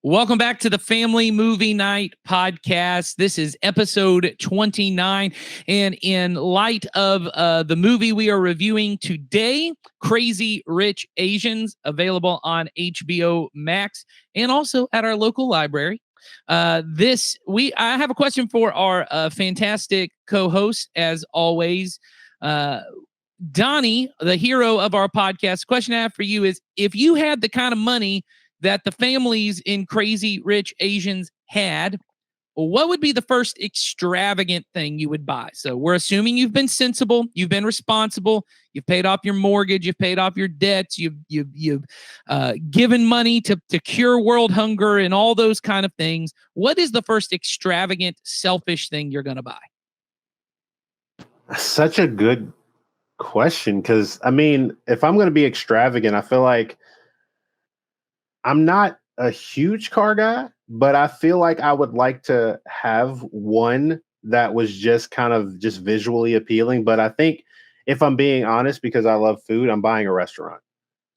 Welcome back to the Family Movie Night podcast. This is episode 29. And in light of the movie we are reviewing today, Crazy Rich Asians, available on HBO Max and also at our local library. I have a question for our fantastic co-host, as always. Donnie, the hero of our podcast. The question I have for you is, if you had the kind of money that the families in Crazy Rich Asians had, what would be the first extravagant thing you would buy? So we're assuming you've been sensible, you've been responsible, you've paid off your mortgage, you've paid off your debts, you've given money to cure world hunger and all those kind of things. What is the first extravagant, selfish thing you're going to buy? Such a good question, because I mean, if I'm going to be extravagant, I feel like I'm not a huge car guy, but I feel like I would like to have one that was just kind of just visually appealing. But I think, if I'm being honest, because I love food, I'm buying a restaurant.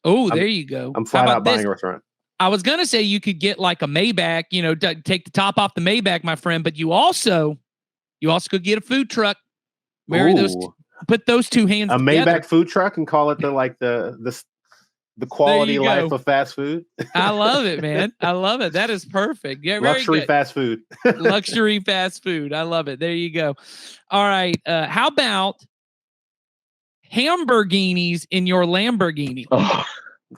Oh, there you go. I'm flat out buying a restaurant. I was going to say you could get like a Maybach, take the top off the Maybach, my friend, but you also could get a food truck. Put those two hands together. A Maybach food truck and call it the quality life of fast food. I love it, man. I love it. That is perfect. Yeah, luxury fast food. Luxury fast food. I love it. There you go. All right. How about Hamburginis in your Lamborghini?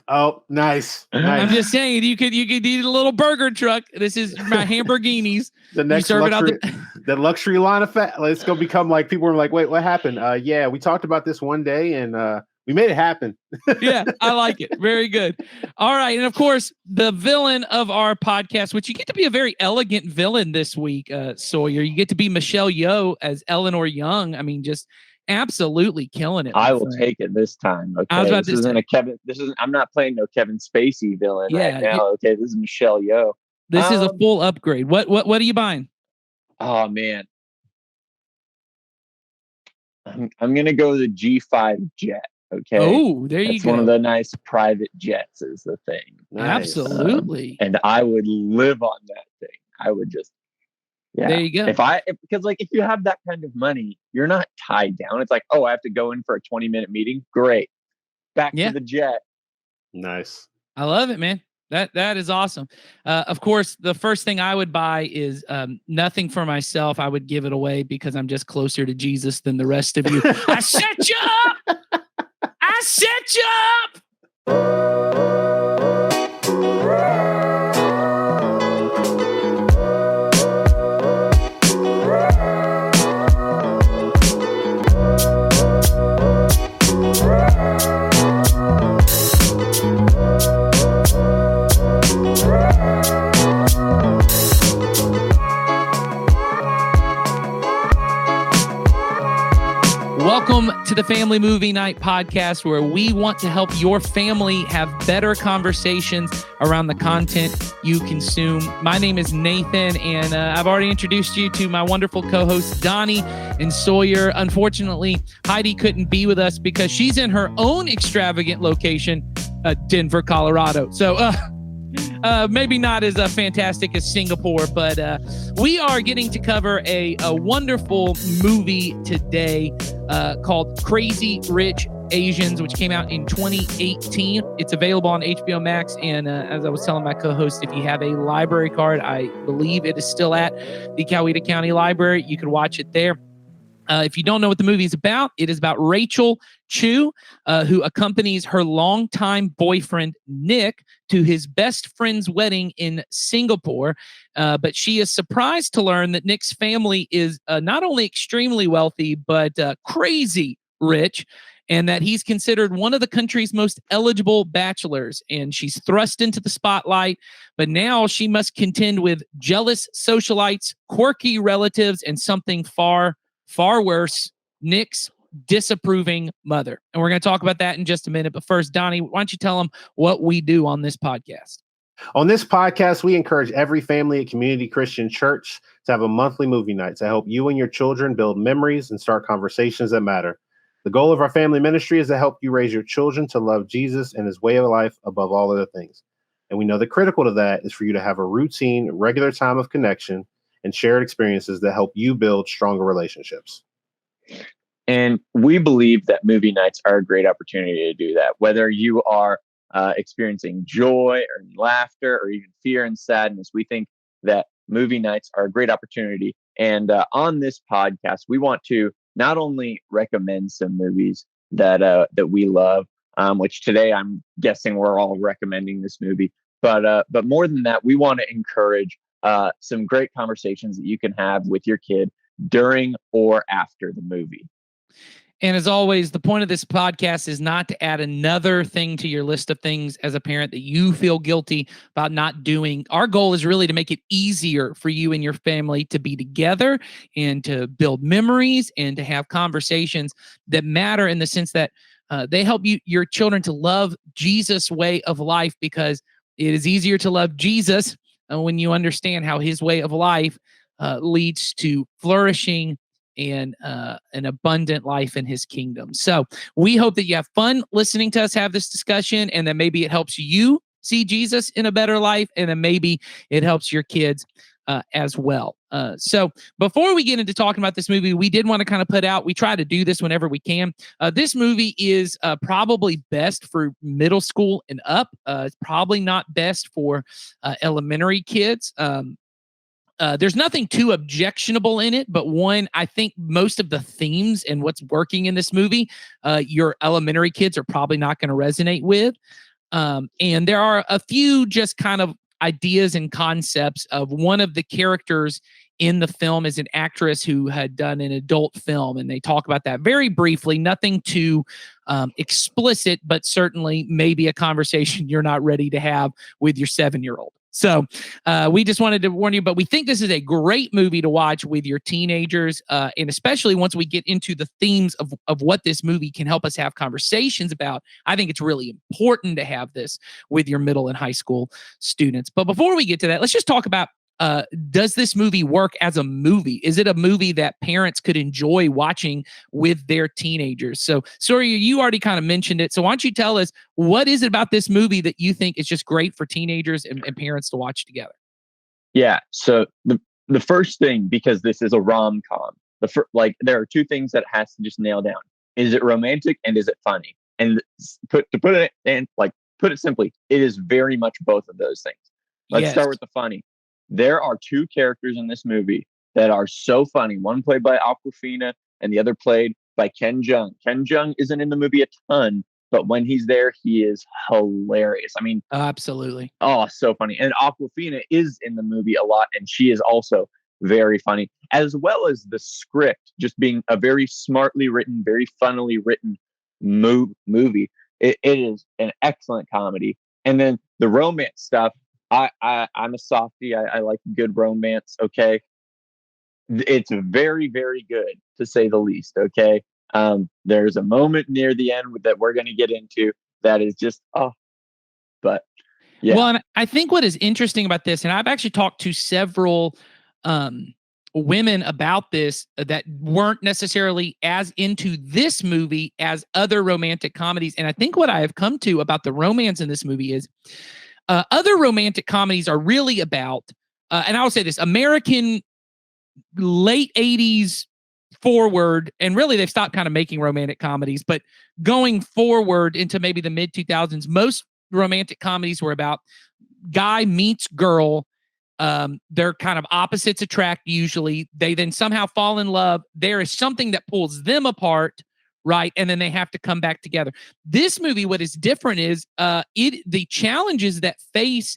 Oh, nice. I'm just saying, you could eat a little burger truck. This is my Hamburginis. The next the luxury line of fat. It's gonna become like, people are like, wait, what happened? Yeah, we talked about this one day and we made it happen. Yeah, I like it. Very good. All right. And of course, the villain of our podcast, which you get to be a very elegant villain this week, Sawyer. You get to be Michelle Yeoh as Eleanor Young. I mean, just absolutely killing it. I will take it this time. Okay. I was about to say, I'm not playing no Kevin Spacey villain right now. Okay. This is Michelle Yeoh. This is a full upgrade. What are you buying? Oh man. I'm gonna go the G5 jet. Okay. Oh, there you go. It's go. one of the nice private jets is the thing. Nice. Absolutely. And I would live on that thing. I would just, yeah. There you go. If you have that kind of money, you're not tied down. It's like, oh, I have to go in for a 20-minute meeting. Great. Back to the jet. Nice. I love it, man. That is awesome. Of course, the first thing I would buy is nothing for myself. I would give it away because I'm just closer to Jesus than the rest of you. I set you up. I set you up. Welcome to the Family Movie Night podcast, where we want to help your family have better conversations around the content you consume. My name is Nathan, and I've already introduced you to my wonderful co-hosts, Donnie and Sawyer. Unfortunately, Heidi couldn't be with us because she's in her own extravagant location, Denver, Colorado. So, maybe not as fantastic as Singapore, but we are getting to cover a wonderful movie today called Crazy Rich Asians, which came out in 2018. It's available on HBO Max. And as I was telling my co-host, if you have a library card, I believe it is still at the Coweta County Library. You can watch it there. If you don't know what the movie is about, it is about Rachel Chu, who accompanies her longtime boyfriend, Nick, to his best friend's wedding in Singapore. But she is surprised to learn that Nick's family is not only extremely wealthy, but crazy rich, and that he's considered one of the country's most eligible bachelors. And she's thrust into the spotlight, but now she must contend with jealous socialites, quirky relatives, and something far worse, Nick's disapproving mother. And we're going to talk about that in just a minute. But first, Donnie, why don't you tell them what we do on this podcast? On this podcast, we encourage every family at Community Christian Church to have a monthly movie night to help you and your children build memories and start conversations that matter. The goal of our family ministry is to help you raise your children to love Jesus and his way of life above all other things. And we know that critical to that is for you to have a routine, regular time of connection and shared experiences that help you build stronger relationships. And we believe that movie nights are a great opportunity to do that. Whether you are experiencing joy or laughter or even fear and sadness, we think that movie nights are a great opportunity. And on this podcast, we want to not only recommend some movies that we love, which today I'm guessing we're all recommending this movie, but more than that, we want to encourage some great conversations that you can have with your kid during or after the movie. And as always, the point of this podcast is not to add another thing to your list of things as a parent that you feel guilty about not doing. Our goal is really to make it easier for you and your family to be together and to build memories and to have conversations that matter in the sense that they help your children to love Jesus' way of life, because it is easier to love Jesus when you understand how his way of life leads to flourishing and an abundant life in his kingdom. So we hope that you have fun listening to us have this discussion, and that maybe it helps you see Jesus in a better life, and then maybe it helps your kids as well. So before we get into talking about this movie, we did want to kind of put out, we try to do this whenever we can. This movie is probably best for middle school and up. It's probably not best for elementary kids. There's nothing too objectionable in it, but one, I think most of the themes and what's working in this movie, your elementary kids are probably not going to resonate with. And there are a few just kind of ideas and concepts of one of the characters in the film is an actress who had done an adult film, and they talk about that very briefly, nothing too explicit, but certainly maybe a conversation you're not ready to have with your 7-year-old. So we just wanted to warn you, but we think this is a great movie to watch with your teenagers, and especially once we get into the themes of what this movie can help us have conversations about. I think it's really important to have this with your middle and high school students. But before we get to that, let's just talk about, does this movie work as a movie? Is it a movie that parents could enjoy watching with their teenagers? So, Surya, you already kind of mentioned it. So why don't you tell us, what is it about this movie that you think is just great for teenagers and parents to watch together? Yeah. So the first thing, because this is a rom-com, there are two things that it has to just nail down. Is it romantic and is it funny? And put it simply, it is very much both of those things. Let's start with the funny. There are two characters in this movie that are so funny. One played by Awkwafina and the other played by Ken Jeong. Ken Jeong isn't in the movie a ton, but when he's there, he is hilarious. I mean, absolutely. Oh, so funny. And Awkwafina is in the movie a lot, and she is also very funny, as well as the script just being a very smartly written, very funnily written movie. It is an excellent comedy. And then the romance stuff, I'm a softie. I like good romance. Okay. It's very, very good, to say the least. Okay. There's a moment near the end that we're going to get into that is just, but yeah. Well, and I think what is interesting about this, and I've actually talked to several women about this that weren't necessarily as into this movie as other romantic comedies. And I think what I have come to about the romance in this movie is, other romantic comedies are really about, and I'll say this, American late 80s forward, and really they've stopped kind of making romantic comedies, but going forward into maybe the mid 2000s, most romantic comedies were about guy meets girl. They're kind of opposites attract usually. They then somehow fall in love. There is something that pulls them apart, right? And then they have to come back together. This movie, what is different is the challenges that face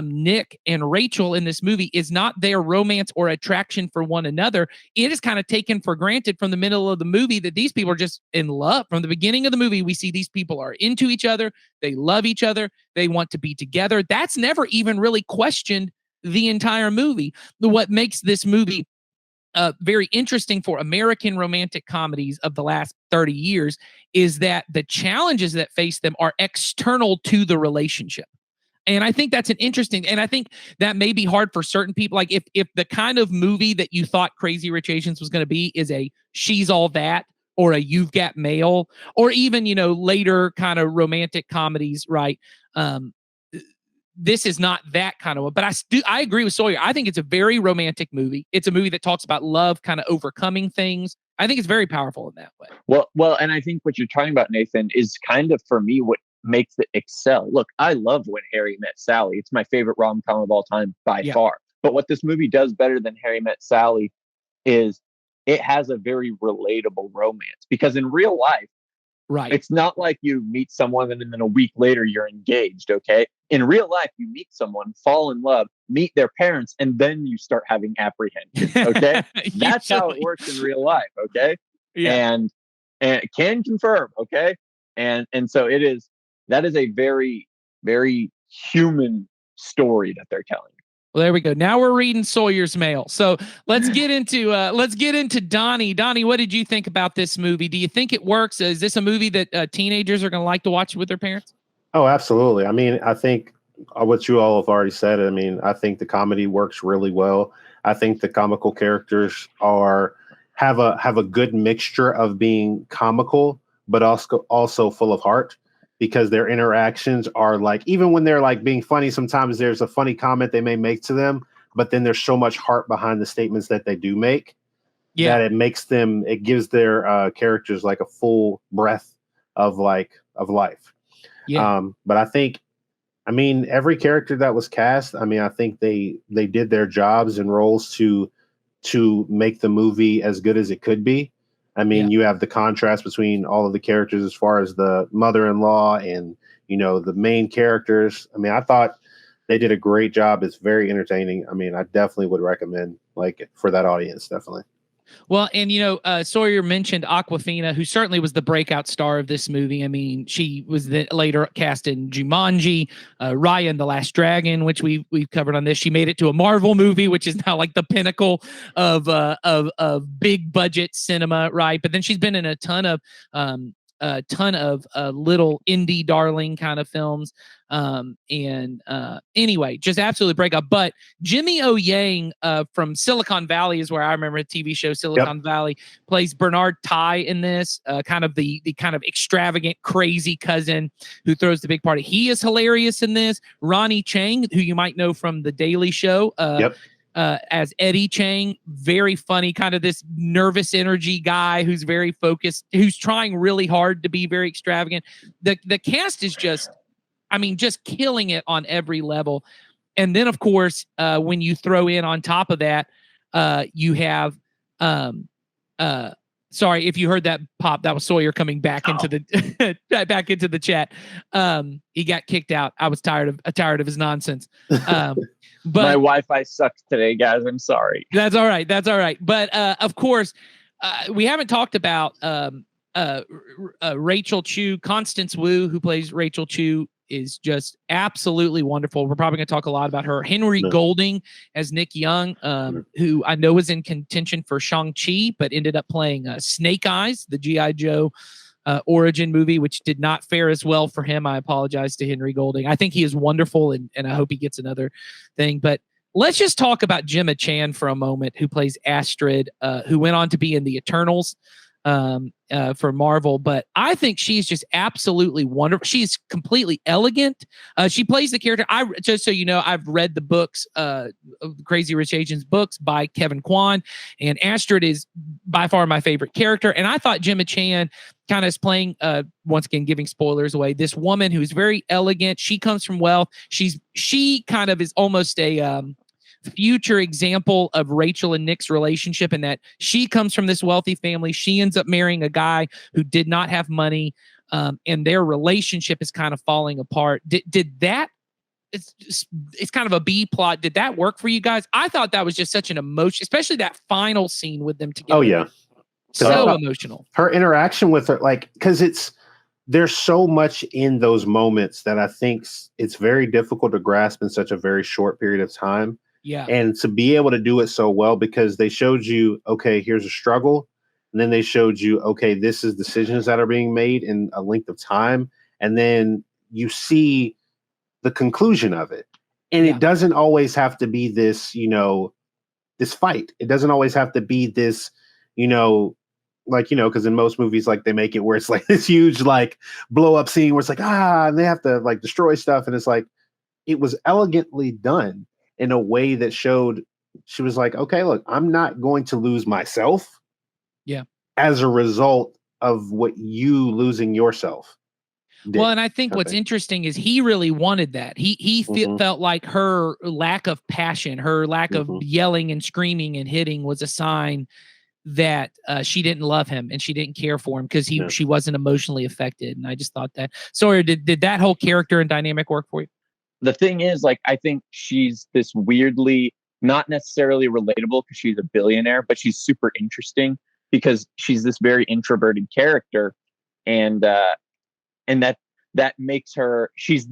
Nick and Rachel in this movie is not their romance or attraction for one another. It is kind of taken for granted from the middle of the movie that these people are just in love. From the beginning of the movie, we see these people are into each other. They love each other. They want to be together. That's never even really questioned the entire movie. What makes this movie very interesting for American romantic comedies of the last 30 years is that the challenges that face them are external to the relationship. And I think that's an interesting, and I think that may be hard for certain people. Like if the kind of movie that you thought Crazy Rich Asians was going to be is a She's All That or a You've Got Mail, or even, later kind of romantic comedies, right? this is not that kind of one. But I agree with Sawyer. I think it's a very romantic movie. It's a movie that talks about love, kind of overcoming things. I think it's very powerful in that way. Well, and I think what you're talking about, Nathan, is kind of for me what makes it excel. Look, I love When Harry Met Sally. It's my favorite rom-com of all time by far. But what this movie does better than Harry Met Sally is it has a very relatable romance, because in real life, right, it's not like you meet someone and then a week later you're engaged. Okay. In real life, you meet someone, fall in love, meet their parents, and then you start having apprehension. Okay. That's how it works in real life. Okay. Yeah. And it can confirm. Okay. And so that is a very, very human story that they're telling. Well, there we go. Now we're reading Sawyer's mail. So let's get into Donnie. Donnie, what did you think about this movie? Do you think it works? Is this a movie that teenagers are going to like to watch with their parents? Oh, absolutely. I mean, I think what you all have already said. I mean, I think the comedy works really well. I think the comical characters have a good mixture of being comical, but also full of heart, because their interactions are like, even when they're like being funny, sometimes there's a funny comment they may make to them, but then there's so much heart behind the statements that they do make that it gives their characters like a full breath of life. Yeah. But I mean, every character that was cast, I mean, I think they did their jobs and roles to make the movie as good as it could be. I mean, you have the contrast between all of the characters as far as the mother-in-law and, the main characters. I mean, I thought they did a great job. It's very entertaining. I mean, I definitely would recommend for that audience, definitely. Well, and Sawyer mentioned Awkwafina, who certainly was the breakout star of this movie. I mean, she was later cast in Jumanji, Raya and the Last Dragon, which we've covered on this. She made it to a Marvel movie, which is now like the pinnacle of big budget cinema, right? But then she's been in a ton of little indie darling kind of films. Anyway, just absolutely breakout. But Jimmy O Yang from Silicon Valley is where I remember a TV show, Silicon Valley, plays Bernard Tai in this, kind of the kind of extravagant, crazy cousin who throws the big party. He is hilarious in this. Ronnie Chang, who you might know from The Daily Show, as Eddie Chang, very funny, kind of this nervous energy guy who's very focused, who's trying really hard to be very extravagant. The cast is just killing it on every level. And then, of course, when you throw in on top of that, you have, sorry if you heard that pop, that was Sawyer coming back into the chat. He got kicked out. I was tired of his nonsense. But my Wi-Fi sucks today, guys. I'm sorry. That's all right. But of course, we haven't talked about Rachel Chu. Constance Wu, who plays Rachel Chu, is just absolutely wonderful. We're probably going to talk a lot about her. Henry Golding as Nick Young, who I know was in contention for Shang-Chi, but ended up playing Snake Eyes, the G.I. Joe origin movie, which did not fare as well for him. I apologize to Henry Golding. I think he is wonderful, and I hope he gets another thing. But let's just talk about Gemma Chan for a moment, who plays Astrid, who went on to be in the Eternals for Marvel. But I think she's just absolutely wonderful. She's completely elegant. She plays the character. Just so you know, I've read the books, Crazy Rich Asians books by Kevin Kwan, and Astrid is by far my favorite character. And I thought Gemma Chan kind of is playing, once again, giving spoilers away, this woman who's very elegant. She comes from wealth. She kind of is almost a future example of Rachel and Nick's relationship, in that she comes from this wealthy family. She ends up marrying a guy who did not have money, and their relationship is kind of falling apart. Did that? It's kind of a B plot. Did that work for you guys? I thought that was just such an emotion, especially that final scene with them together. Oh yeah, so emotional. Her interaction with her, because there's so much in those moments that I think it's very difficult to grasp in such a very short period of time. Yeah. And to be able to do it so well, because they showed you, okay, here's a struggle. And then they showed you, okay, this is decisions that are being made in a length of time. And then you see the conclusion of it. And it doesn't always have to be this, this fight. It doesn't always have to be this, because in most movies, they make it where it's like this huge, blow up scene where it's and they have to destroy stuff. And it's it was elegantly done in a way that showed she was like, okay, look, I'm not going to lose myself. Yeah. As a result of what you losing yourself. Well, and I think what's interesting is he really wanted that. He felt like her lack of passion, her lack of yelling and screaming and hitting was a sign that she didn't love him and she didn't care for him because she wasn't emotionally affected. And I just thought that. Sawyer, did that whole character and dynamic work for you? The thing is, like, I think she's this weirdly not necessarily relatable because she's a billionaire, but she's super interesting because she's this very introverted character, and that makes her, she's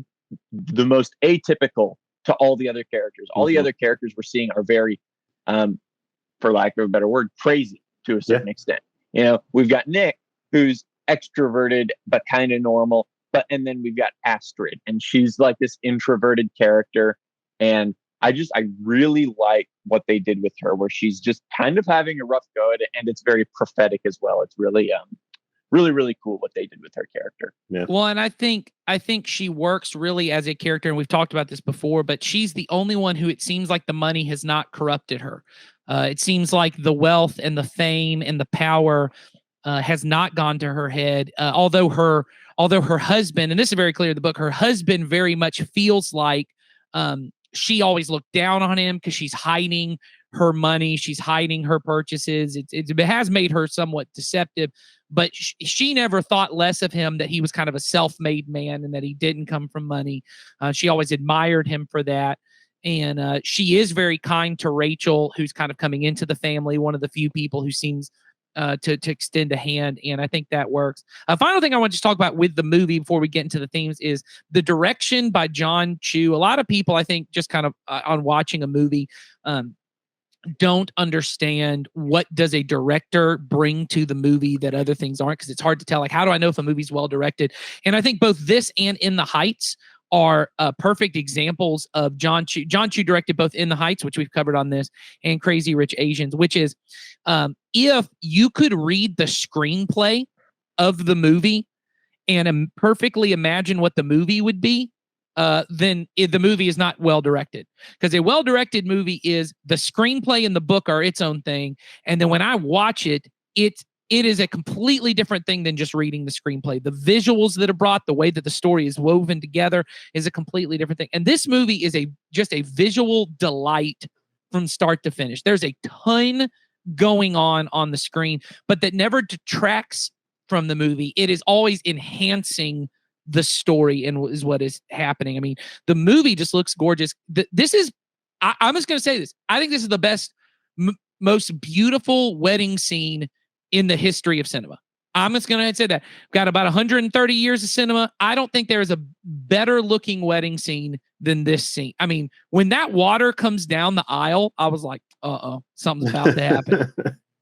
the most atypical to all the other characters. All the other characters we're seeing are very, for lack of a better word, crazy to a certain extent. You know, we've got Nick, who's extroverted but kind of normal, and then we've got Astrid, and she's like this introverted character, and I really like what they did with her, where she's just kind of having a rough go at it, and it's very prophetic as well. It's really really cool what they did with her character. Yeah. Well, and I think she works really as a character, and we've talked about this before, but she's the only one who it seems like the money has not corrupted her. It seems like the wealth and the fame and the power has not gone to her head. Although her husband, and this is very clear in the book, her husband very much feels like she always looked down on him because she's hiding her money, she's hiding her purchases. It has made her somewhat deceptive, but she never thought less of him, that he was kind of a self-made man and that he didn't come from money. She always admired him for that. And she is very kind to Rachel, who's kind of coming into the family, one of the few people who seems to extend a hand. And I think that works. A final thing I want to just talk about with the movie before we get into the themes is the direction by John Chu. A lot of people, I think, just kind of on watching a movie, don't understand what does a director bring to the movie that other things aren't, because it's hard to tell, like, how do I know if a movie's well directed? And I think both this and In the Heights are perfect examples of John Chu. John Chu directed both In the Heights, which we've covered on this, and Crazy Rich Asians, which is if you could read the screenplay of the movie and perfectly imagine what the movie would be, then the movie is not well directed. Because a well directed movie is the screenplay and the book are its own thing, and then when I watch it, it is a completely different thing than just reading the screenplay. The visuals that are brought, the way that the story is woven together is a completely different thing. And this movie is just a visual delight from start to finish. There's a ton going on the screen, but that never detracts from the movie. It is always enhancing the story and is what is happening. I mean, the movie just looks gorgeous. This is, I'm just going to say this. I think this is the best, most beautiful wedding scene in the history of cinema. I'm just going to say that. We've got about 130 years of cinema. I don't think there is a better looking wedding scene than this scene. I mean, when that water comes down the aisle, I was like, something's about to happen.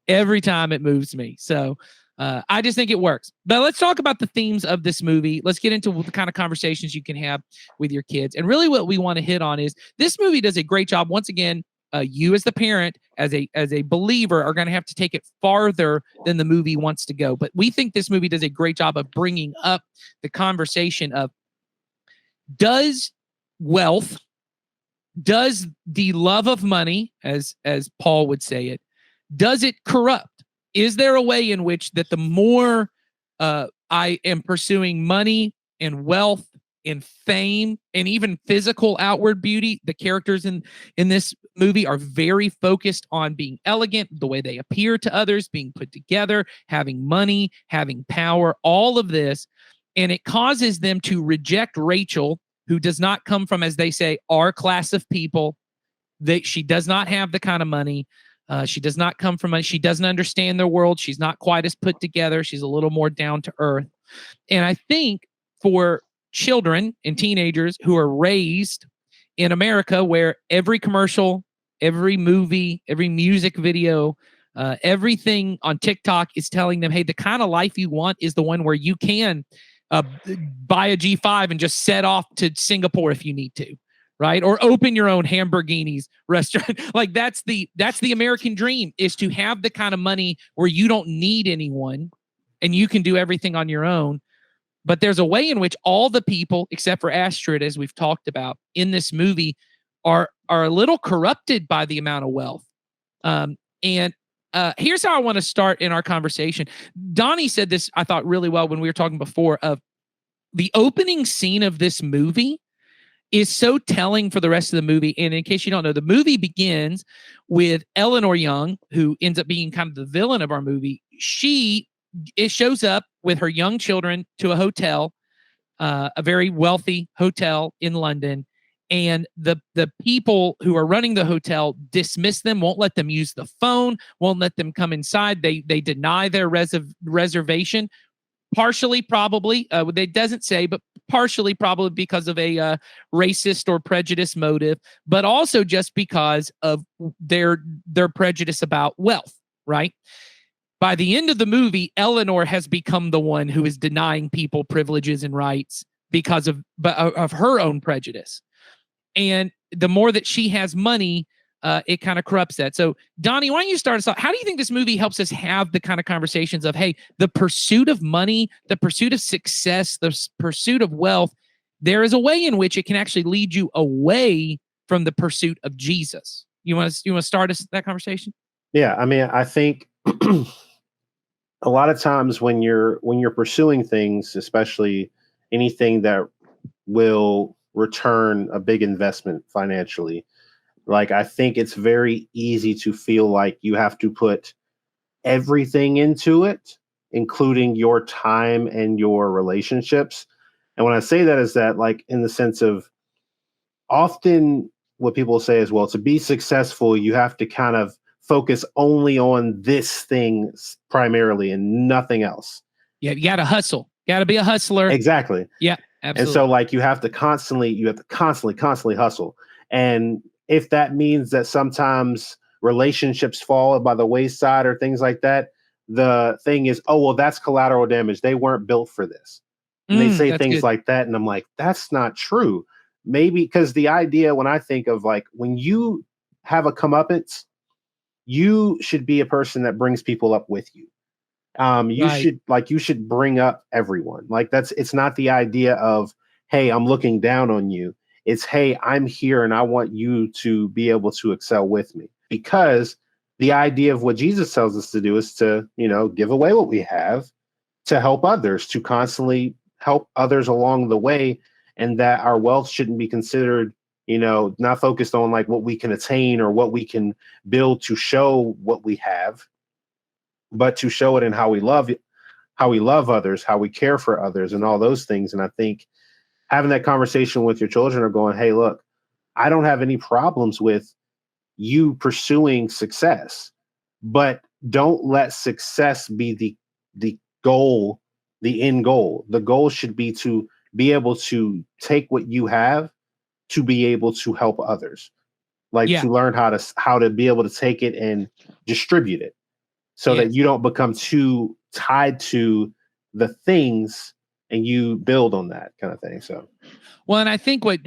Every time it moves me. So I just think it works. But let's talk about the themes of this movie. Let's get into the kind of conversations you can have with your kids. And really what we want to hit on is this movie does a great job. Once again, you as the parent, as a believer, are going to have to take it farther than the movie wants to go. But we think this movie does a great job of bringing up the conversation of, does wealth, does the love of money, as Paul would say it, does it corrupt? Is there a way in which that the more I am pursuing money and wealth and fame and even physical outward beauty, the characters in this movie are very focused on being elegant, the way they appear to others, being put together, having money, having power, all of this. And it causes them to reject Rachel, who does not come from, as they say, our class of people. She does not have the kind of money. She does not come from she doesn't understand their world. She's not quite as put together. She's a little more down to earth. And I think for children and teenagers who are raised in America, where every commercial, every movie, every music video, everything on TikTok is telling them, hey, the kind of life you want is the one where you can buy a G5 and just set off to Singapore if you need to, right? Or open your own Hamburginis restaurant. Like that's the American dream, is to have the kind of money where you don't need anyone and you can do everything on your own. But there's a way in which all the people, except for Astrid, as we've talked about in this movie, are a little corrupted by the amount of wealth. And here's how I want to start in our conversation. Donnie said this, I thought, really well when we were talking before, of the opening scene of this movie is so telling for the rest of the movie. And in case you don't know, the movie begins with Eleanor Young, who ends up being kind of the villain of our movie. It shows up with her young children to a hotel, a very wealthy hotel in London. And the people who are running the hotel dismiss them, won't let them use the phone, won't let them come inside. They deny their reservation, partially probably, it doesn't say, but partially probably because of a racist or prejudice motive, but also just because of their prejudice about wealth, right? By the end of the movie, Eleanor has become the one who is denying people privileges and rights because of her own prejudice. And the more that she has money, it kind of corrupts that. So, Donnie, why don't you start us off? How do you think this movie helps us have the kind of conversations of, hey, the pursuit of money, the pursuit of success, the pursuit of wealth, there is a way in which it can actually lead you away from the pursuit of Jesus. You want to start us that conversation? Yeah, I mean, I think a lot of times when you're pursuing things, especially anything that will return a big investment financially, like, I think it's very easy to feel like you have to put everything into it, including your time and your relationships. And when I say that, is that, like, in the sense of, often what people say is, well, to be successful, you have to kind of focus only on this thing primarily and nothing else. Yeah, you got to hustle. Got to be a hustler. Exactly. Yeah, absolutely. And so, like, you have to constantly hustle. And if that means that sometimes relationships fall by the wayside or things like that, the thing is, oh, well, that's collateral damage. They weren't built for this. And they say things good. Like that. And I'm like, that's not true. Maybe because the idea, when I think of, like, when you have a comeuppance, you should be a person that brings people up with you. You should bring up everyone. Like, it's not the idea of, hey, I'm looking down on you. It's, hey, I'm here and I want you to be able to excel with me. Because the idea of what Jesus tells us to do is to, give away what we have to help others, to constantly help others along the way. And that our wealth shouldn't be considered, not focused on, like, what we can attain or what we can build to show what we have, but to show it in how we love others, how we care for others, and all those things. And I think having that conversation with your children, are going, hey, look, I don't have any problems with you pursuing success, but don't let success be the goal, the end goal. The goal should be to be able to take what you have to be able to help others, to learn how to be able to take it and distribute it, so that you don't become too tied to the things and you build on that kind of thing. So, well, and I think what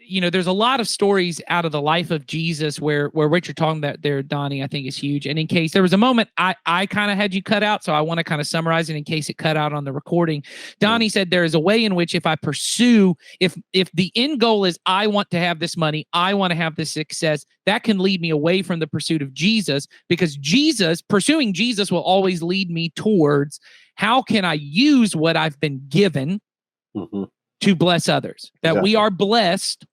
there's a lot of stories out of the life of Jesus where what you're talking about there, Donnie, I think is huge. And in case there was a moment I kind of had you cut out, so I want to kind of summarize it in case it cut out on the recording. Donnie said there is a way in which if I pursue, if the end goal is I want to have this money, I want to have this success, that can lead me away from the pursuit of Jesus, because pursuing Jesus will always lead me towards how can I use what I've been given to bless others, that we are blessed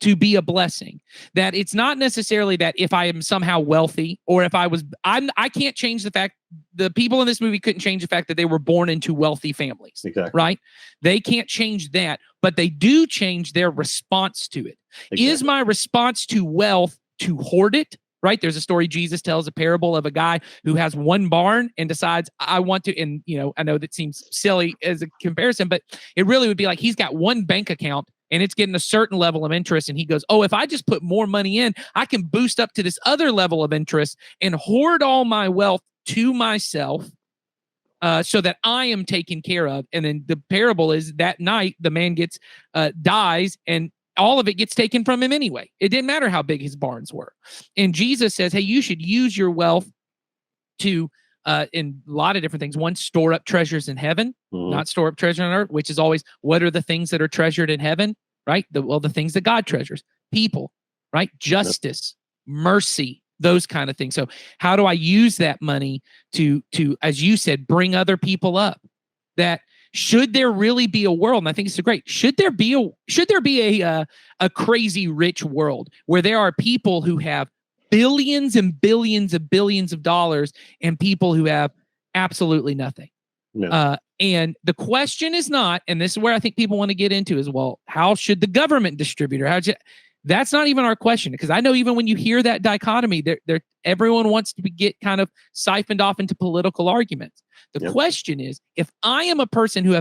to be a blessing. That it's not necessarily that if I am somehow wealthy, or if I can't change the fact, the people in this movie couldn't change the fact that they were born into wealthy families. Exactly. Right? They can't change that, but they do change their response to it. Exactly. Is my response to wealth to hoard it? Right? There's a story Jesus tells, a parable of a guy who has one barn and decides, I want to, and I know that seems silly as a comparison, but it really would be like he's got one bank account and it's getting a certain level of interest. And he goes, oh, if I just put more money in, I can boost up to this other level of interest and hoard all my wealth to myself, so that I am taken care of. And then the parable is that night the man dies, and all of it gets taken from him anyway. It didn't matter how big his barns were. And Jesus says, hey, you should use your wealth to in a lot of different things. One, store up treasures in heaven, Mhm. not store up treasure on earth, which is always, what are the things that are treasured in heaven, right? The things that God treasures, people, right? Justice, mercy, those kind of things. So how do I use that money to, as you said, bring other people up? That should there really be a world, and I think it's great, should there be a crazy rich world where there are people who have billions and billions of billions of dollars and people who have absolutely nothing? Yeah. And the question is not, and this is where I think people want to get into, is, well, how should the government distribute, or that's not even our question, because I know even when you hear that dichotomy, everyone wants to get kind of siphoned off into political arguments. The question is, if I am a person who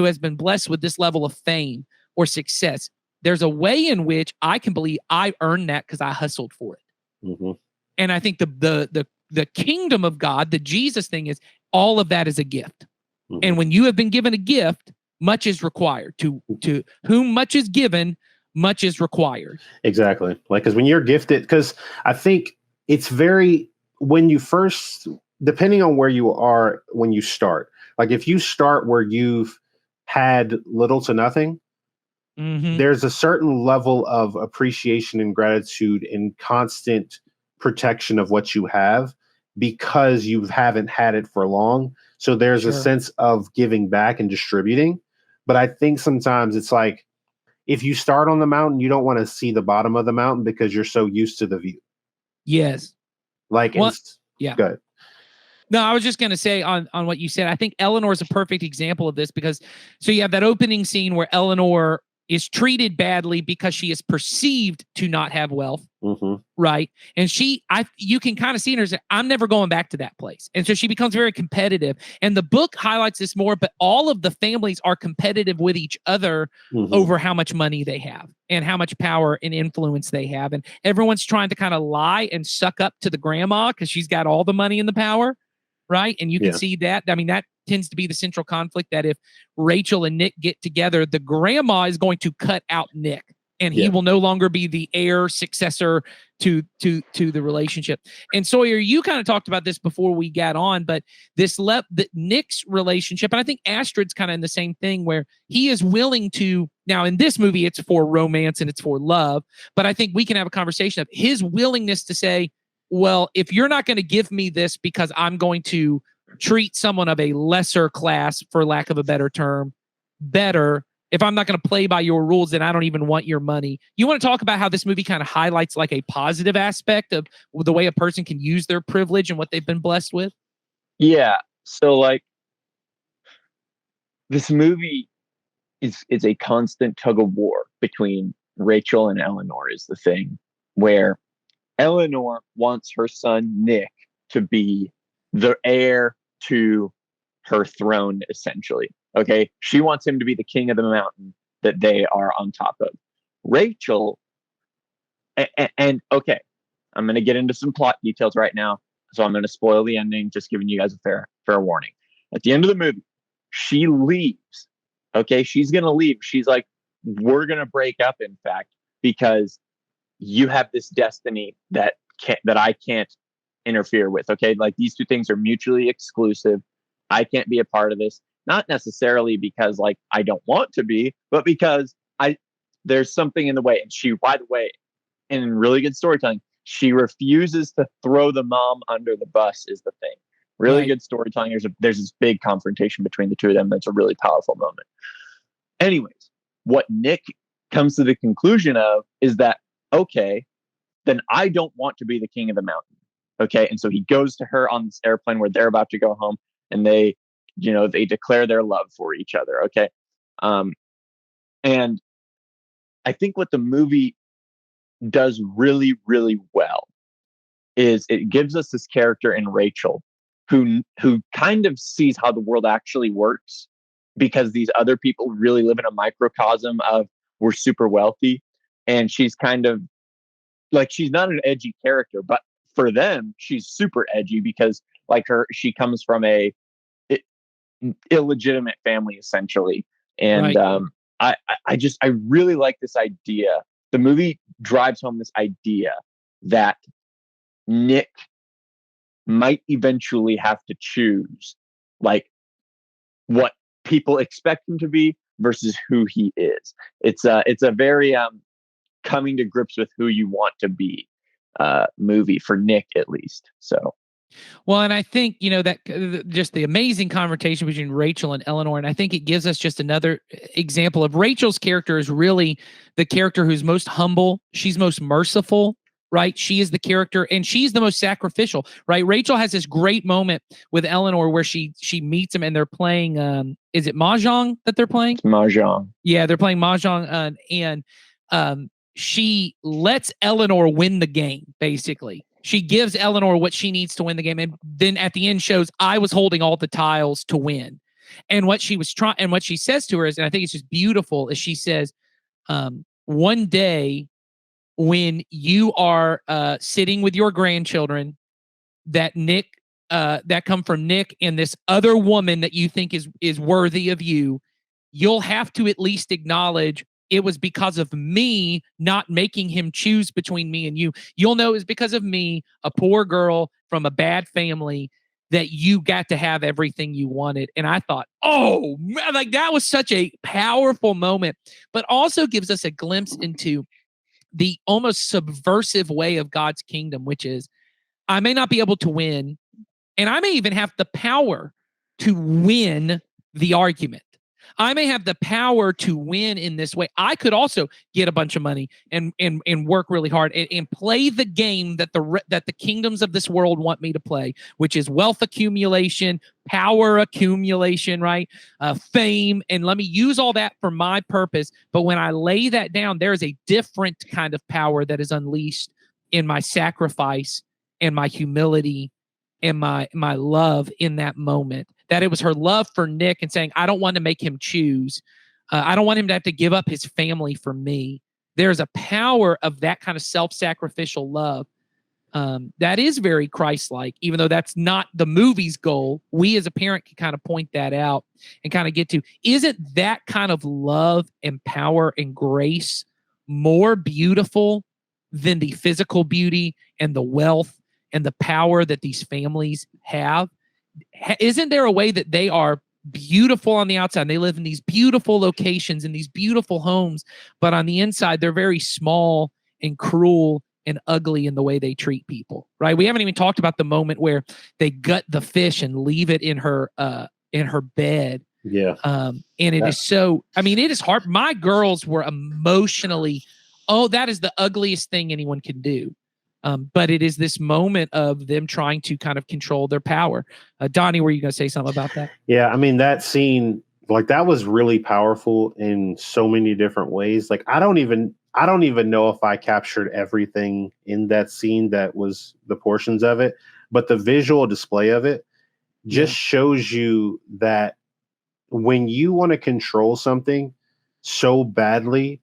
has been blessed with this level of fame or success, there's a way in which I can believe I earned that because I hustled for it. Mm-hmm. And I think the kingdom of God, the Jesus thing, is all of that is a gift. Mm-hmm. And when you have been given a gift, much is required. To whom much is given, much is required. Exactly. Like, because when you're gifted, because I think it's when you first, depending on where you are when you start, like if you start where you've had little to nothing, mm-hmm. there's a certain level of appreciation and gratitude and constant protection of what you have because you haven't had it for long. So there's a sense of giving back and distributing. But I think sometimes it's like, if you start on the mountain, you don't want to see the bottom of the mountain because you're so used to the view. Yes. Like, yeah. Good. No, I was just going to say on what you said, I think Eleanor is a perfect example of this, because so you have that opening scene where Eleanor is treated badly because she is perceived to not have wealth. Mm-hmm. Right. And you can kind of see in her say, I'm never going back to that place. And so she becomes very competitive. And the book highlights this more, but all of the families are competitive with each other over how much money they have and how much power and influence they have. And everyone's trying to kind of lie and suck up to the grandma because she's got all the money and the power. Right. And you can see that. I mean, that tends to be the central conflict, that if Rachel and Nick get together, the grandma is going to cut out Nick. And he will no longer be the heir successor to the relationship. And Sawyer, you kind of talked about this before we got on, but Nick's relationship, and I think Astrid's kind of in the same thing, where he is willing to, now in this movie, it's for romance and it's for love, but I think we can have a conversation of his willingness to say, well, if you're not going to give me this because I'm going to treat someone of a lesser class, for lack of a better term, better, if I'm not going to play by your rules, then I don't even want your money. You want to talk about how this movie kind of highlights like a positive aspect of the way a person can use their privilege and what they've been blessed with? Yeah. So like, this movie is a constant tug of war between Rachel and Eleanor, is the thing, where Eleanor wants her son Nick to be the heir to her throne, essentially. Okay. She wants him to be the king of the mountain that they are on top of. Rachel, and okay, I'm going to get into some plot details right now. So I'm going to spoil the ending, just giving you guys a fair warning. At the end of the movie, she leaves. Okay. She's going to leave. She's like, we're going to break up, in fact, because you have this destiny that I can't interfere with. Okay. Like, these two things are mutually exclusive. I can't be a part of this. Not necessarily because like I don't want to be, but because there's something in the way. And she, by the way, in really good storytelling, she refuses to throw the mom under the bus, is the thing. Really good storytelling. There's this big confrontation between the two of them. That's a really powerful moment. Anyways, what Nick comes to the conclusion of is that, okay, then I don't want to be the king of the mountain. Okay. And so he goes to her on this airplane where they're about to go home, and they declare their love for each other. Okay. And I think what the movie does really, really well is it gives us this character in Rachel who kind of sees how the world actually works, because these other people really live in a microcosm of, we're super wealthy. And she's kind of like, she's not an edgy character, but for them, she's super edgy because like she comes from a illegitimate family, essentially. And I really like this idea. The movie drives home this idea that Nick might eventually have to choose like what people expect him to be versus who he is. It's a very coming to grips with who you want to be movie for Nick, at least. So Well, and I think, that just the amazing conversation between Rachel and Eleanor. And I think it gives us just another example of Rachel's character is really the character who's most humble. She's most merciful, right? She is the character and she's the most sacrificial, right? Rachel has this great moment with Eleanor where she meets him and they're playing, is it Mahjong that they're playing? It's Mahjong. Yeah, they're playing Mahjong. And she lets Eleanor win the game, basically. She gives Eleanor what she needs to win the game. And then at the end shows, I was holding all the tiles to win. And what she was trying, and what she says to her is, and I think it's just beautiful, is she says, one day when you are sitting with your grandchildren that come from Nick and this other woman that you think is worthy of you, you'll have to at least acknowledge it was because of me not making him choose between me and you. You'll know it's because of me, a poor girl from a bad family, that you got to have everything you wanted. And I thought, oh, man, like that was such a powerful moment, but also gives us a glimpse into the almost subversive way of God's kingdom, which is I may not be able to win, and I may even have the power to win the argument. I may have the power to win in this way. I could also get a bunch of money and work really hard and play the game that the kingdoms of this world want me to play, which is wealth accumulation, power accumulation, right? Fame. And let me use all that for my purpose. But when I lay that down, there is a different kind of power that is unleashed in my sacrifice and my humility and my love in that moment. That it was her love for Nick and saying, I don't want to make him choose. I don't want him to have to give up his family for me. There's a power of that kind of self-sacrificial love that is very Christ-like, even though that's not the movie's goal. We as a parent can kind of point that out and kind of get to, isn't that kind of love and power and grace more beautiful than the physical beauty and the wealth and the power that these families have? Isn't there a way that they are beautiful on the outside? They live in these beautiful locations, in these beautiful homes, but on the inside, they're very small and cruel and ugly in the way they treat people, right? We haven't even talked about the moment where they gut the fish and leave it in her bed. Yeah. And it is so, I mean, it is hard. My girls were emotionally, that is the ugliest thing anyone can do. But it is this moment of them trying to kind of control their power. Donnie, were you going to say something about that? Yeah, I mean, that scene, like that was really powerful in so many different ways. Like I don't even know if I captured everything in that scene that was the portions of it, but the visual display of it just shows you that when you want to control something so badly,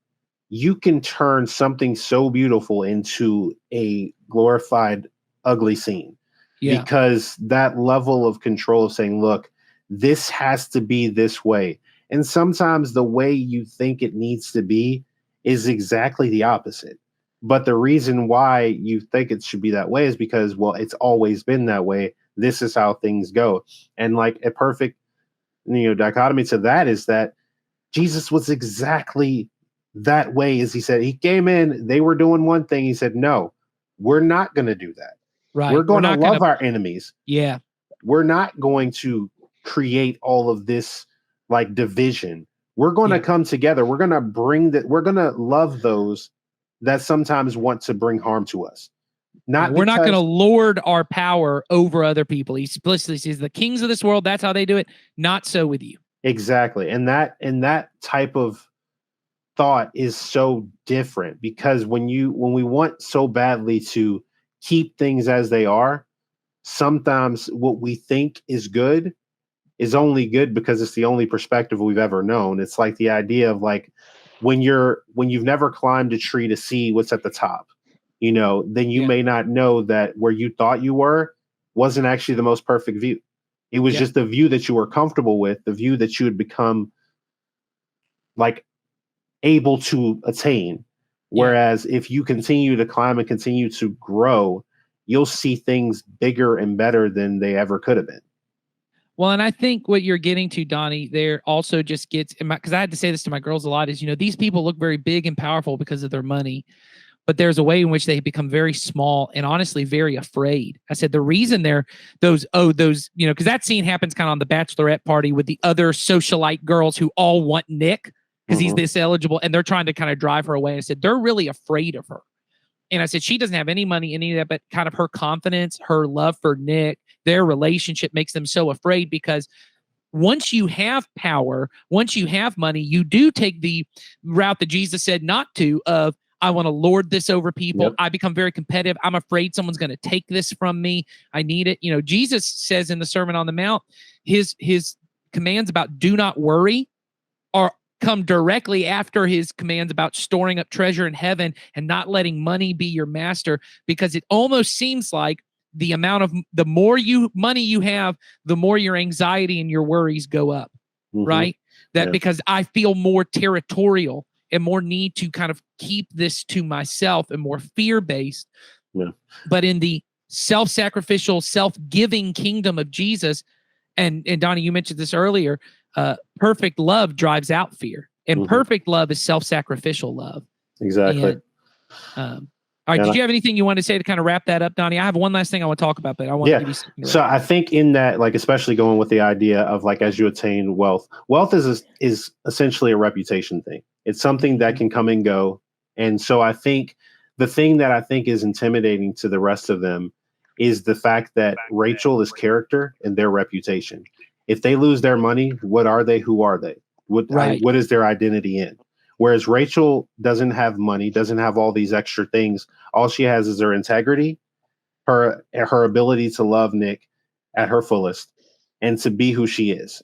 you can turn something so beautiful into a glorified, ugly scene. Yeah. Because that level of control of saying, look, this has to be this way. And sometimes the way you think it needs to be is exactly the opposite. But the reason why you think it should be that way is because, well, it's always been that way. This is how things go. And like a perfect, dichotomy to that is that Jesus was exactly that way. As he said, he came in, they were doing one thing. He said, no, we're not going to do that. Right. We're going to love our enemies. Yeah. We're not going to create all of this like division. We're going to come together. We're going to we're going to love those that sometimes want to bring harm to us. We're not going to lord our power over other people. He explicitly says the kings of this world, that's how they do it. Not so with you. Exactly. And that type of thought is so different, because when we want so badly to keep things as they are, sometimes what we think is good is only good because it's the only perspective we've ever known. It's like the idea of like when you've never climbed a tree to see what's at the top, then you may not know that where you thought you were wasn't actually the most perfect view. It was just the view that you were comfortable with, the view that you had become like able to attain. Whereas if you continue to climb and continue to grow you'll see things bigger and better than they ever could have been. Well, and I think what you're getting to, Donnie, there also just gets, because I had to say this to my girls a lot, is, these people look very big and powerful because of their money, but there's a way in which they become very small and honestly very afraid. I said the reason they're those, because that scene happens kind of on the bachelorette party with the other socialite girls who all want Nick because he's this eligible, and they're trying to kind of drive her away. And I said, they're really afraid of her. And I said, she doesn't have any money, any of that, but kind of her confidence, her love for Nick, their relationship makes them so afraid, because once you have power, once you have money, you do take the route that Jesus said not to, of, I want to lord this over people. Yep. I become very competitive. I'm afraid someone's going to take this from me. I need it. Jesus says in the Sermon on the Mount, his commands about do not worry are come directly after his commands about storing up treasure in heaven and not letting money be your master, because it almost seems like the more money you have, the more your anxiety and your worries go up, right? Because I feel more territorial and more need to kind of keep this to myself and more fear-based. Yeah. But in the self-sacrificial, self-giving kingdom of Jesus, and Donnie, you mentioned this earlier, perfect love drives out fear, and perfect love is self-sacrificial love. Exactly. And, all right. Did you have anything you wanted to say to kind of wrap that up, Donnie? I have one last thing I want to talk about, but I want to give you something. So I think in that, like, especially going with the idea of, like, as you attain wealth is essentially a reputation thing. It's something that can come and go. And so I think the thing that I think is intimidating to the rest of them is the fact that Rachel is character and their reputation. If they lose their money, what are they? Who are they? What is their identity in? Whereas Rachel doesn't have money, doesn't have all these extra things. All she has is her integrity, her ability to love Nick at her fullest, and to be who she is.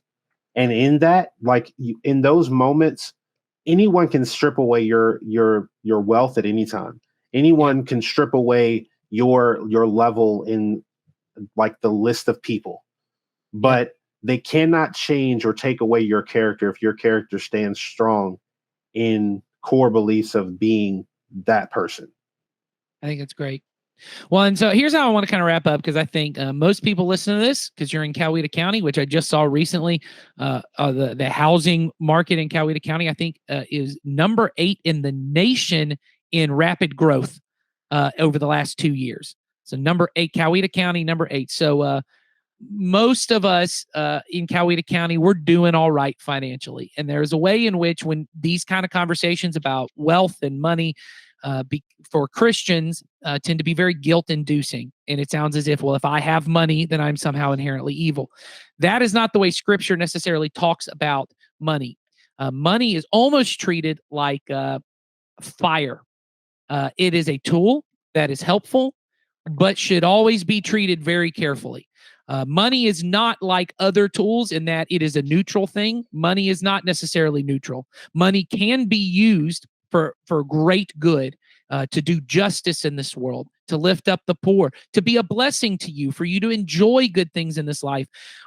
And in that, like, in those moments, anyone can strip away your wealth at any time. Anyone can strip away your level in, like, the list of people, but they cannot change or take away your character if your character stands strong in core beliefs of being that person. I think it's great. Well, and so here's how I want to kind of wrap up, because I think most people listen to this because you're in Coweta County, which I just saw recently. The housing market in Coweta County, I think, is number 8 in the nation in rapid growth over the last 2 years. So number 8, Coweta County, number 8. So most of us in Coweta County, we're doing all right financially. And there's a way in which, when these kind of conversations about wealth and money for Christians tend to be very guilt-inducing. And it sounds as if, well, if I have money, then I'm somehow inherently evil. That is not the way Scripture necessarily talks about money. Money is almost treated like fire. It is a tool that is helpful, but should always be treated very carefully. Money is not like other tools in that it is a neutral thing. Money is not necessarily neutral. Money can be used for great good, to do justice in this world, to lift up the poor, to be a blessing to you, for you to enjoy good things in this life.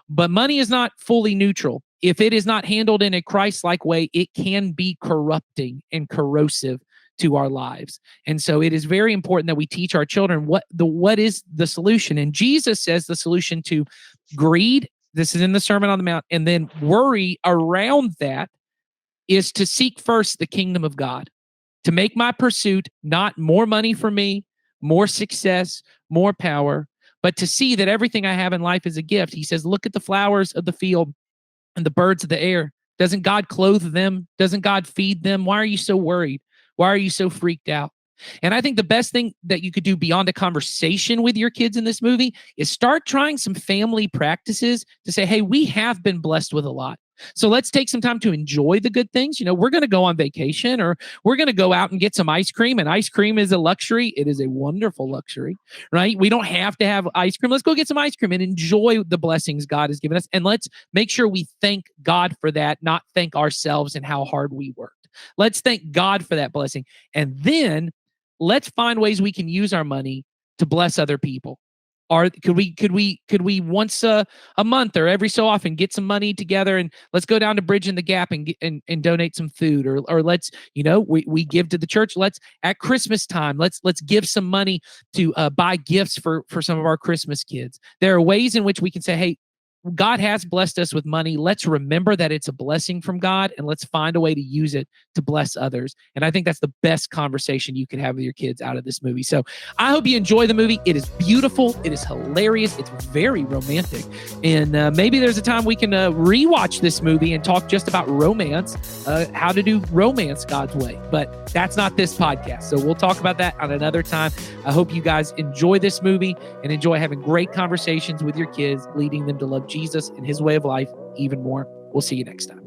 But money is not fully neutral. If it is not handled in a Christ-like way, it can be corrupting and corrosive to our lives. And so it is very important that we teach our children what is the solution. And Jesus says the solution to greed, this is in the Sermon on the Mount, and then worry around that, is to seek first the kingdom of God, to make my pursuit not more money for me, more success, more power, but to see that everything I have in life is a gift. He says, look at the flowers of the field and the birds of the air. Doesn't God clothe them? Doesn't God feed them? Why are you so worried? Why are you so freaked out? And I think the best thing that you could do beyond a conversation with your kids in this movie is start trying some family practices to say, hey, we have been blessed with a lot. So let's take some time to enjoy the good things. We're going to go on vacation, or we're going to go out and get some ice cream. And ice cream is a luxury. It is a wonderful luxury, right? We don't have to have ice cream. Let's go get some ice cream and enjoy the blessings God has given us. And let's make sure we thank God for that, not thank ourselves and how hard we worked. Let's thank God for that blessing. And then let's find ways we can use our money to bless other people. Could we once a month or every so often get some money together and let's go down to Bridging the Gap and donate some food, or let's, we give to the church. Let's at Christmas time, let's give some money to buy gifts for some of our Christmas kids. There are ways in which we can say, hey, God has blessed us with money. Let's remember that it's a blessing from God, and let's find a way to use it to bless others. And I think that's the best conversation you can have with your kids out of this movie. So I hope you enjoy the movie. It is beautiful. It is hilarious. It's very romantic. And maybe there's a time we can rewatch this movie and talk just about romance, how to do romance God's way. But that's not this podcast. So we'll talk about that on another time. I hope you guys enjoy this movie and enjoy having great conversations with your kids, leading them to love Jesus and his way of life even more. We'll see you next time.